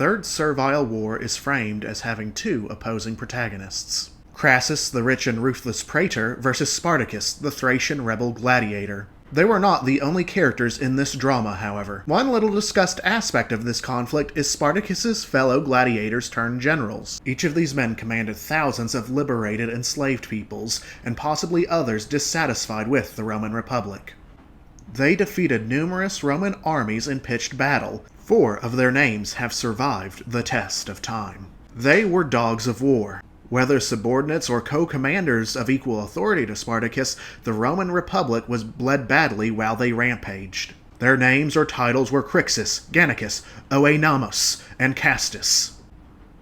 Third Servile War is framed as having two opposing protagonists. Crassus, the rich and ruthless praetor, versus Spartacus, the Thracian rebel gladiator. They were not the only characters in this drama, however. One little discussed aspect of this conflict is Spartacus's fellow gladiators turned generals. Each of these men commanded thousands of liberated enslaved peoples, and possibly others dissatisfied with the Roman Republic. They defeated numerous Roman armies in pitched battle. 4 of their names have survived the test of time. They were dogs of war. Whether subordinates or co-commanders of equal authority to Spartacus, the Roman Republic was bled badly while they rampaged. Their names or titles were Crixus, Gannicus, Oenamos, and Castus.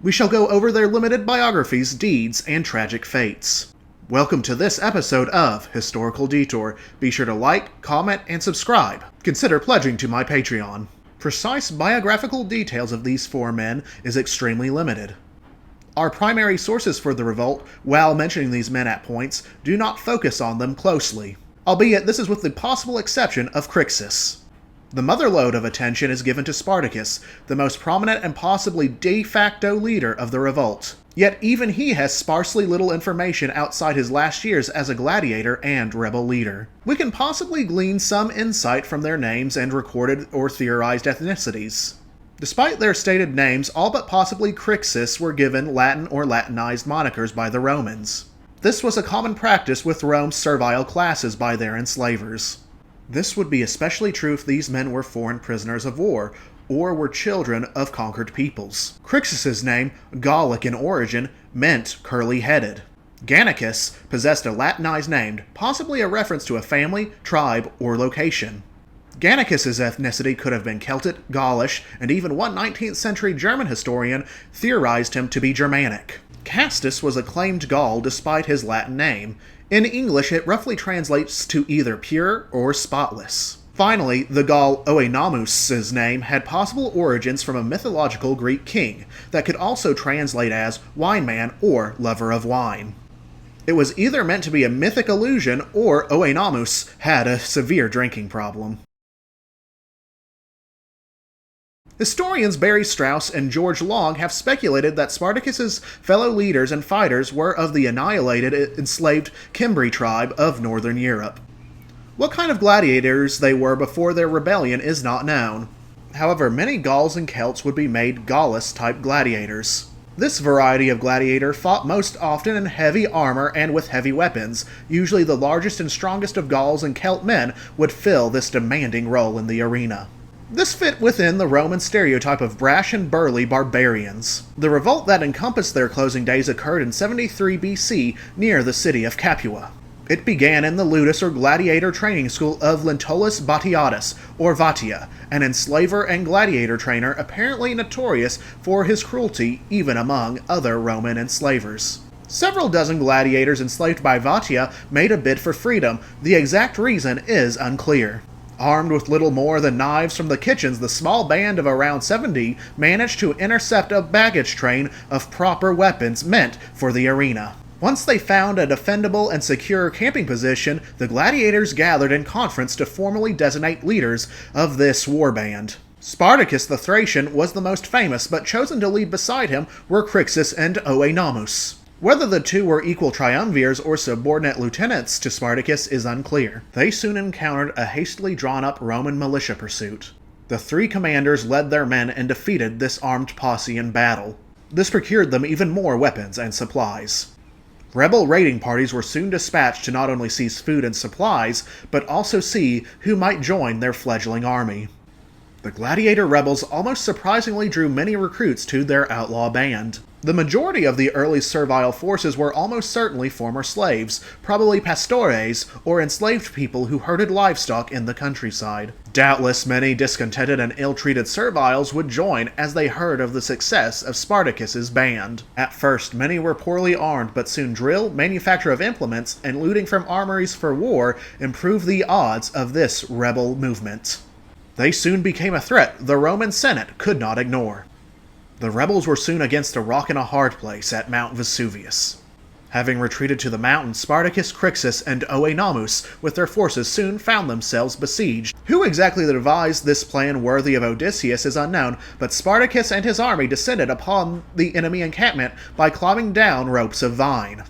We shall go over their limited biographies, deeds, and tragic fates. Welcome to this episode of Historical Detour. Be sure to like, comment, and subscribe. Consider pledging to my Patreon. Precise biographical details of these 4 men is extremely limited. Our primary sources for the revolt, while mentioning these men at points, do not focus on them closely, albeit this is with the possible exception of Crixus. The motherlode of attention is given to Spartacus, the most prominent and possibly de facto leader of the revolt. Yet even he has sparsely little information outside his last years as a gladiator and rebel leader. We can possibly glean some insight from their names and recorded or theorized ethnicities. Despite their stated names, all but possibly Crixus were given Latin or Latinized monikers by the Romans. This was a common practice with Rome's servile classes by their enslavers. This would be especially true if these men were foreign prisoners of war, or were children of conquered peoples. Crixus's name, Gallic in origin, meant curly-headed. Gannicus possessed a Latinized name, possibly a reference to a family, tribe, or location. Gannicus's ethnicity could have been Celtic, Gaulish, and even one 19th century German historian theorized him to be Germanic. Castus was a claimed Gaul despite his Latin name. In English, it roughly translates to either pure or spotless. Finally, the Gaul Oenamus's name had possible origins from a mythological Greek king that could also translate as wine man or lover of wine. It was either meant to be a mythic allusion or Oenamus had a severe drinking problem. Historians Barry Strauss and George Long have speculated that Spartacus's fellow leaders and fighters were of the annihilated enslaved Cimbri tribe of northern Europe. What kind of gladiators they were before their rebellion is not known. However, many Gauls and Celts would be made Gaullus-type gladiators. This variety of gladiator fought most often in heavy armor and with heavy weapons. Usually the largest and strongest of Gauls and Celt men would fill this demanding role in the arena. This fit within the Roman stereotype of brash and burly barbarians. The revolt that encompassed their closing days occurred in 73 BC near the city of Capua. It began in the ludus or gladiator training school of Lentulus Batiatus, or Vatia, an enslaver and gladiator trainer apparently notorious for his cruelty even among other Roman enslavers. Several dozen gladiators enslaved by Vatia made a bid for freedom. The exact reason is unclear. Armed with little more than knives from the kitchens, the small band of around 70 managed to intercept a baggage train of proper weapons meant for the arena. Once they found a defendable and secure camping position, the gladiators gathered in conference to formally designate leaders of this warband. Spartacus the Thracian was the most famous, but chosen to lead beside him were Crixus and Oenamus. Whether the two were equal triumvirs or subordinate lieutenants to Spartacus is unclear. They soon encountered a hastily drawn-up Roman militia pursuit. The 3 commanders led their men and defeated this armed posse in battle. This procured them even more weapons and supplies. Rebel raiding parties were soon dispatched to not only seize food and supplies, but also see who might join their fledgling army. The gladiator rebels almost surprisingly drew many recruits to their outlaw band. The majority of the early servile forces were almost certainly former slaves, probably pastores, or enslaved people who herded livestock in the countryside. Doubtless many discontented and ill-treated serviles would join as they heard of the success of Spartacus's band. At first, many were poorly armed, but soon drill, manufacture of implements, and looting from armories for war improved the odds of this rebel movement. They soon became a threat the Roman Senate could not ignore. The rebels were soon against a rock and a hard place at Mount Vesuvius. Having retreated to the mountains, Spartacus, Crixus, and Oenamus with their forces soon found themselves besieged. Who exactly devised this plan worthy of Odysseus is unknown, but Spartacus and his army descended upon the enemy encampment by climbing down ropes of vine.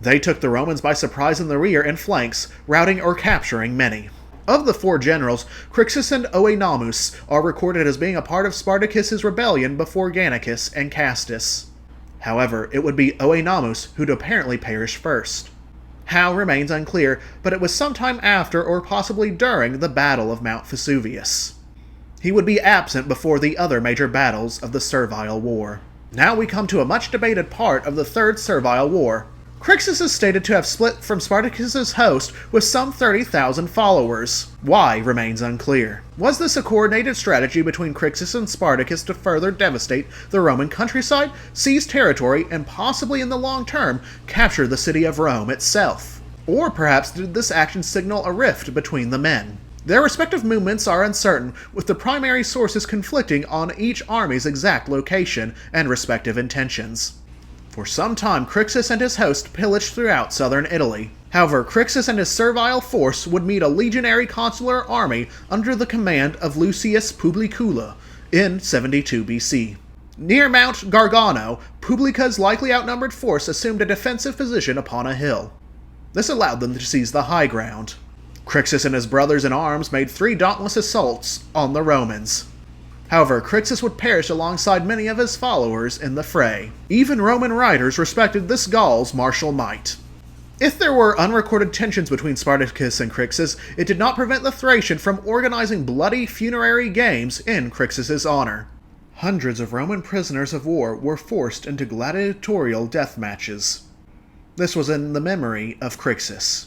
They took the Romans by surprise in the rear and flanks, routing or capturing many. Of the 4 generals, Crixus and Oenamus are recorded as being a part of Spartacus's rebellion before Gannicus and Castus. However, it would be Oenamus who'd apparently perish first. How remains unclear, but it was sometime after or possibly during the Battle of Mount Vesuvius. He would be absent before the other major battles of the Servile War. Now we come to a much debated part of the Third Servile War. Crixus is stated to have split from Spartacus's host with some 30,000 followers. Why remains unclear. Was this a coordinated strategy between Crixus and Spartacus to further devastate the Roman countryside, seize territory, and possibly in the long term capture the city of Rome itself? Or perhaps did this action signal a rift between the men? Their respective movements are uncertain, with the primary sources conflicting on each army's exact location and respective intentions. For some time, Crixus and his host pillaged throughout southern Italy. However, Crixus and his servile force would meet a legionary consular army under the command of Lucius Publicula in 72 BC. Near Mount Gargano, Publica's likely outnumbered force assumed a defensive position upon a hill. This allowed them to seize the high ground. Crixus and his brothers-in-arms made 3 dauntless assaults on the Romans. However, Crixus would perish alongside many of his followers in the fray. Even Roman writers respected this Gaul's martial might. If there were unrecorded tensions between Spartacus and Crixus, it did not prevent the Thracian from organizing bloody funerary games in Crixus's honor. Hundreds of Roman prisoners of war were forced into gladiatorial death matches. This was in the memory of Crixus.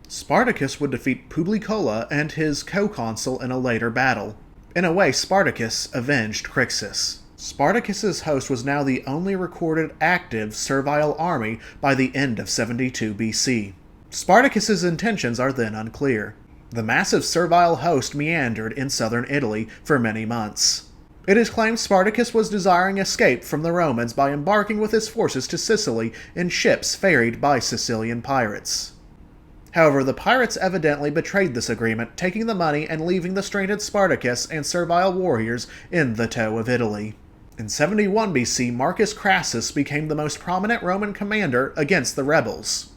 Spartacus would defeat Publicola and his co-consul in a later battle. In a way, Spartacus avenged Crixus. Spartacus's host was now the only recorded active servile army by the end of 72 BC. Spartacus's intentions are then unclear. The massive servile host meandered in southern Italy for many months. It is claimed Spartacus was desiring escape from the Romans by embarking with his forces to Sicily in ships ferried by Sicilian pirates. However, the pirates evidently betrayed this agreement, taking the money and leaving the stranded Spartacus and servile warriors in the tow of Italy. In 71 BC, Marcus Crassus became the most prominent Roman commander against the rebels.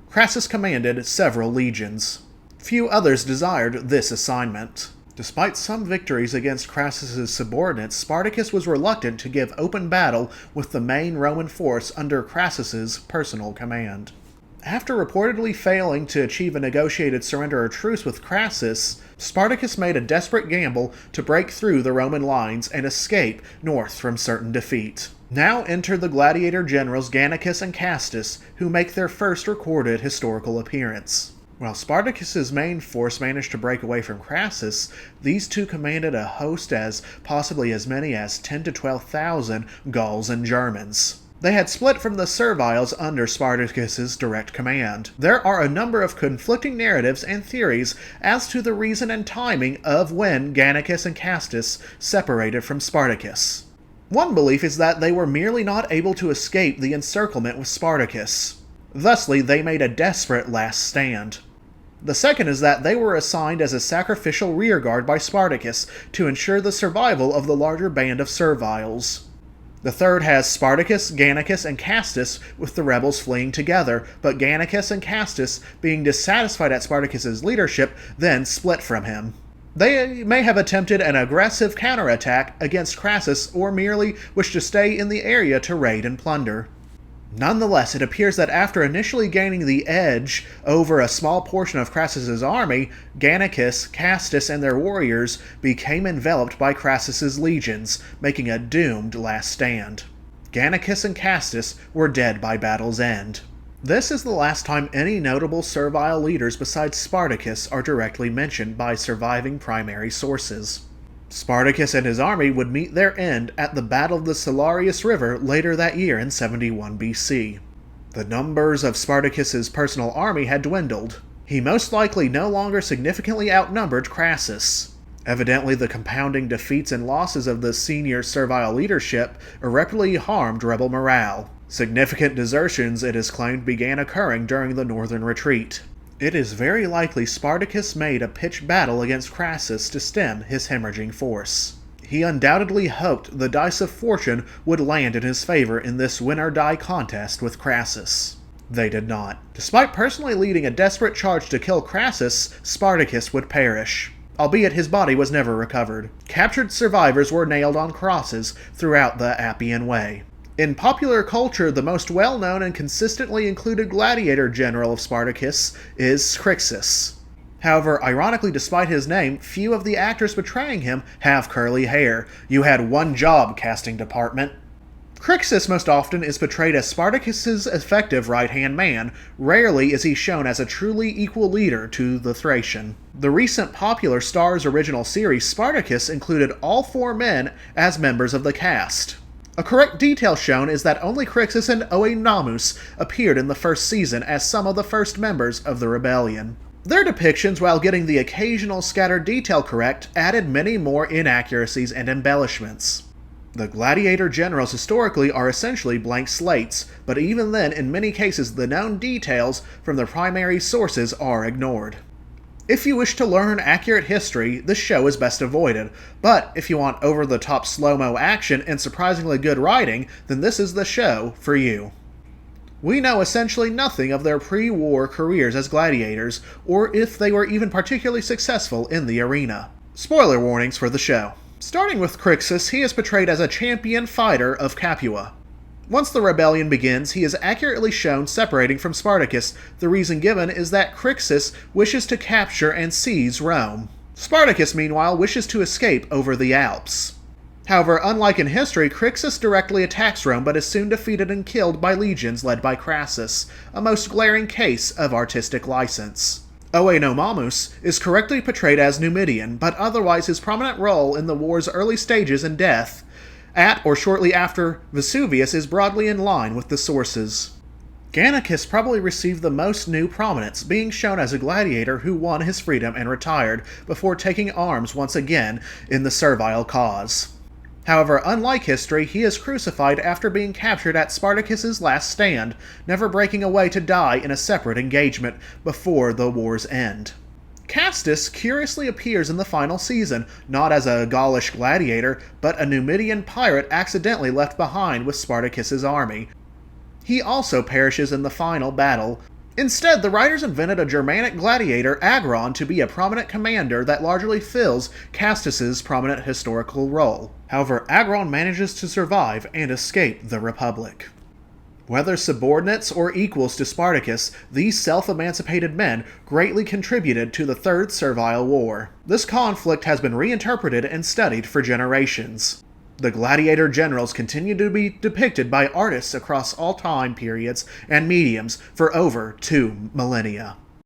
Crassus commanded several legions. Few others desired this assignment. Despite some victories against Crassus's subordinates, Spartacus was reluctant to give open battle with the main Roman force under Crassus's personal command. After reportedly failing to achieve a negotiated surrender or truce with Crassus, Spartacus made a desperate gamble to break through the Roman lines and escape north from certain defeat. Now enter the Gladiator Generals Gannicus and Castus, who make their first recorded historical appearance. While Spartacus's main force managed to break away from Crassus, these two commanded a host as possibly as many as 10 to 12,000 Gauls and Germans. They had split from the Serviles under Spartacus's direct command. There are a number of conflicting narratives and theories as to the reason and timing of when Gannicus and Castus separated from Spartacus. One belief is that they were merely not able to escape the encirclement with Spartacus. Thusly, they made a desperate last stand. The second is that they were assigned as a sacrificial rearguard by Spartacus to ensure the survival of the larger band of Serviles. The third has Spartacus, Gannicus, and Castus with the rebels fleeing together, but Gannicus and Castus, being dissatisfied at Spartacus's leadership, then split from him. They may have attempted an aggressive counterattack against Crassus or merely wished to stay in the area to raid and plunder. Nonetheless, it appears that after initially gaining the edge over a small portion of Crassus's army, Gannicus, Castus, and their warriors became enveloped by Crassus's legions, making a doomed last stand. Gannicus and Castus were dead by battle's end. This is the last time any notable servile leaders besides Spartacus are directly mentioned by surviving primary sources. Spartacus and his army would meet their end at the Battle of the Salarius River later that year in 71 BC. The numbers of Spartacus's personal army had dwindled. He most likely no longer significantly outnumbered Crassus. Evidently, the compounding defeats and losses of the senior servile leadership irreparably harmed rebel morale. Significant desertions, it is claimed, began occurring during the northern retreat. It is very likely Spartacus made a pitched battle against Crassus to stem his hemorrhaging force. He undoubtedly hoped the dice of fortune would land in his favor in this win-or-die contest with Crassus. They did not. Despite personally leading a desperate charge to kill Crassus, Spartacus would perish, albeit his body was never recovered. Captured survivors were nailed on crosses throughout the Appian Way. In popular culture, the most well-known and consistently included gladiator general of Spartacus is Crixus. However, ironically, despite his name, few of the actors portraying him have curly hair. You had one job, casting department. Crixus most often is portrayed as Spartacus's effective right-hand man. Rarely is he shown as a truly equal leader to the Thracian. The recent popular Starz original series Spartacus included all 4 men as members of the cast. A correct detail shown is that only Crixus and Oenomus appeared in the first season as some of the first members of the rebellion. Their depictions, while getting the occasional scattered detail correct, added many more inaccuracies and embellishments. The Gladiator Generals historically are essentially blank slates, but even then, in many cases, the known details from the primary sources are ignored. If you wish to learn accurate history, this show is best avoided, but if you want over-the-top slow-mo action and surprisingly good writing, then this is the show for you. We know essentially nothing of their pre-war careers as gladiators, or if they were even particularly successful in the arena. Spoiler warnings for the show. Starting with Crixus, he is portrayed as a champion fighter of Capua. Once the rebellion begins, he is accurately shown separating from Spartacus. The reason given is that Crixus wishes to capture and seize Rome. Spartacus, meanwhile, wishes to escape over the Alps. However, unlike in history, Crixus directly attacks Rome but is soon defeated and killed by legions led by Crassus, a most glaring case of artistic license. Oenomamus is correctly portrayed as Numidian, but otherwise his prominent role in the war's early stages and death at or shortly after Vesuvius is broadly in line with the sources. Gannicus probably received the most new prominence, being shown as a gladiator who won his freedom and retired before taking arms once again in the servile cause. However, unlike history, he is crucified after being captured at Spartacus's last stand, never breaking away to die in a separate engagement before the war's end. Castus curiously appears in the final season, not as a Gaulish gladiator, but a Numidian pirate accidentally left behind with Spartacus's army. He also perishes in the final battle. Instead, the writers invented a Germanic gladiator, Agron, to be a prominent commander that largely fills Castus's prominent historical role. However, Agron manages to survive and escape the Republic. Whether subordinates or equals to Spartacus, these self-emancipated men greatly contributed to the Third Servile War. This conflict has been reinterpreted and studied for generations. The Gladiator Generals continue to be depicted by artists across all time periods and mediums for over 2 millennia.